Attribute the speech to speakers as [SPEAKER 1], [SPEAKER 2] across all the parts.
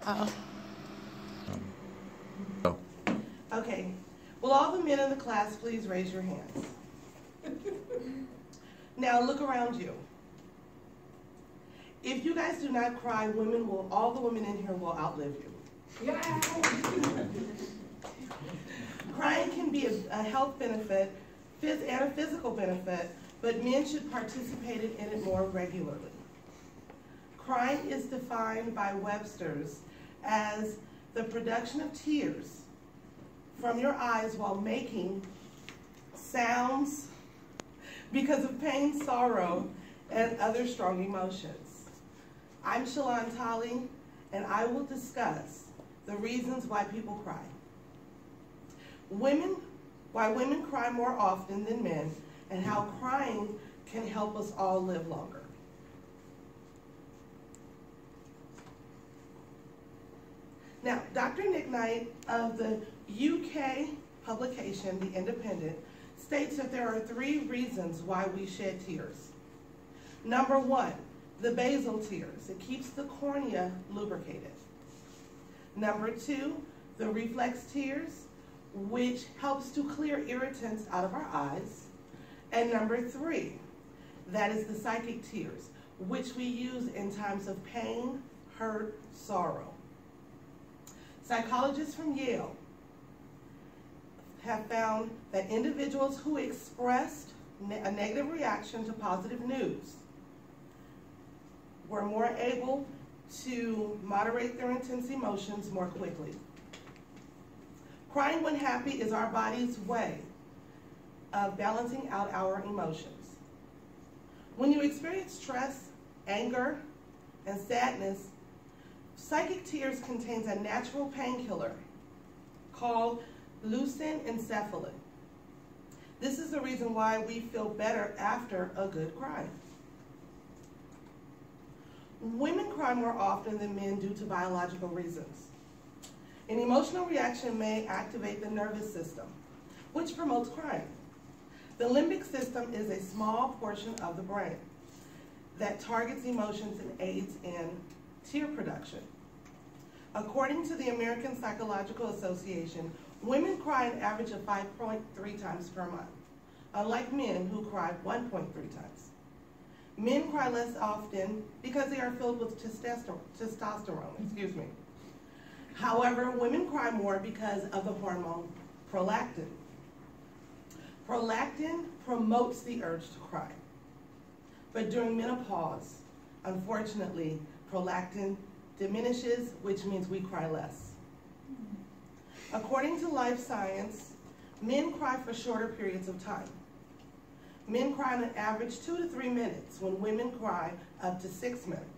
[SPEAKER 1] Oh.
[SPEAKER 2] Oh.
[SPEAKER 3] Okay. Will all the men in the class please raise your hands? Now look around you. If you guys do not cry, all the women in here will outlive you. Yeah. Crying can be a health benefit and a physical benefit, but men should participate in it more regularly. Crying is defined by Webster's as the production of tears from your eyes while making sounds because of pain, sorrow, and other strong emotions. I'm Shalon Talley, and I will discuss the reasons why people cry. Why women cry more often than men, and how crying can help us all live longer. Now, Dr. Nick Knight of the UK publication, The Independent, states that there are 3 reasons why we shed tears. Number 1, the basal tears. It keeps the cornea lubricated. Number 2, the reflex tears, which helps to clear irritants out of our eyes. And number 3, that is the psychic tears, which we use in times of pain, hurt, sorrow. Psychologists from Yale have found that individuals who expressed a negative reaction to positive news were more able to moderate their intense emotions more quickly. Crying when happy is our body's way of balancing out our emotions. When you experience stress, anger, and sadness, psychic tears contains a natural painkiller called leucoencephalin. This is the reason why we feel better after a good cry. Women cry more often than men due to biological reasons. An emotional reaction may activate the nervous system, which promotes crying. The limbic system is a small portion of the brain that targets emotions and aids in tear production. According to the American Psychological Association, women cry an average of 5.3 times per month, unlike men who cry 1.3 times. Men cry less often because they are filled with testosterone. However, women cry more because of the hormone prolactin. Prolactin promotes the urge to cry. But during menopause, unfortunately, prolactin diminishes, which means we cry less. According to Life Science, men cry for shorter periods of time. Men cry on an average 2 to 3 minutes, when women cry up to 6 minutes.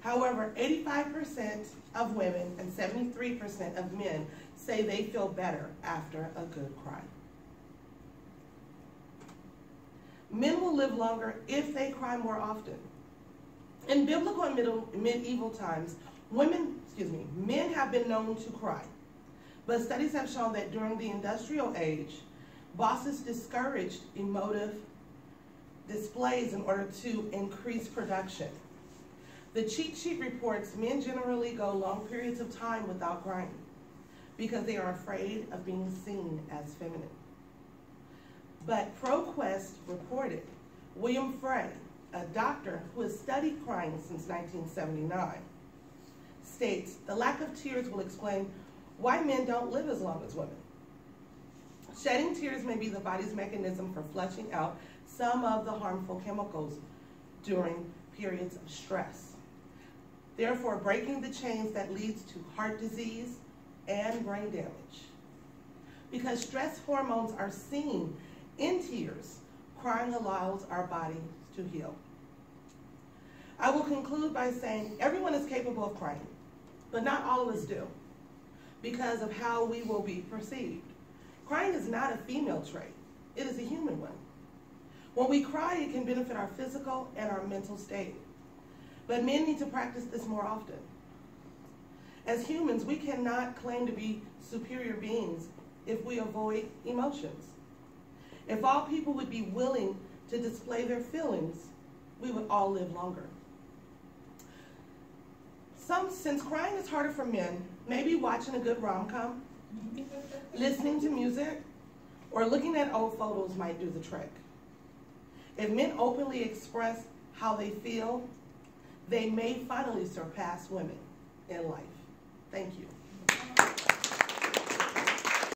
[SPEAKER 3] However, 85% of women and 73% of men say they feel better after a good cry. Men will live longer if they cry more often. In biblical and medieval times, men have been known to cry. But studies have shown that during the industrial age, bosses discouraged emotive displays in order to increase production. The cheat sheet reports men generally go long periods of time without crying because they are afraid of being seen as feminine. But ProQuest reported William Frey, a doctor who has studied crying since 1979, states the lack of tears will explain why men don't live as long as women. Shedding tears may be the body's mechanism for flushing out some of the harmful chemicals during periods of stress, therefore breaking the chains that leads to heart disease and brain damage. Because stress hormones are seen in tears, crying allows our body to heal. I will conclude by saying everyone is capable of crying, but not all of us do, because of how we will be perceived. Crying is not a female trait, it is a human one. When we cry, it can benefit our physical and our mental state. But men need to practice this more often. As humans, we cannot claim to be superior beings if we avoid emotions. If all people would be willing to display their feelings, we would all live longer. Since crying is harder for men, maybe watching a good rom-com, listening to music, or looking at old photos might do the trick. If men openly express how they feel, they may finally surpass women in life. Thank you.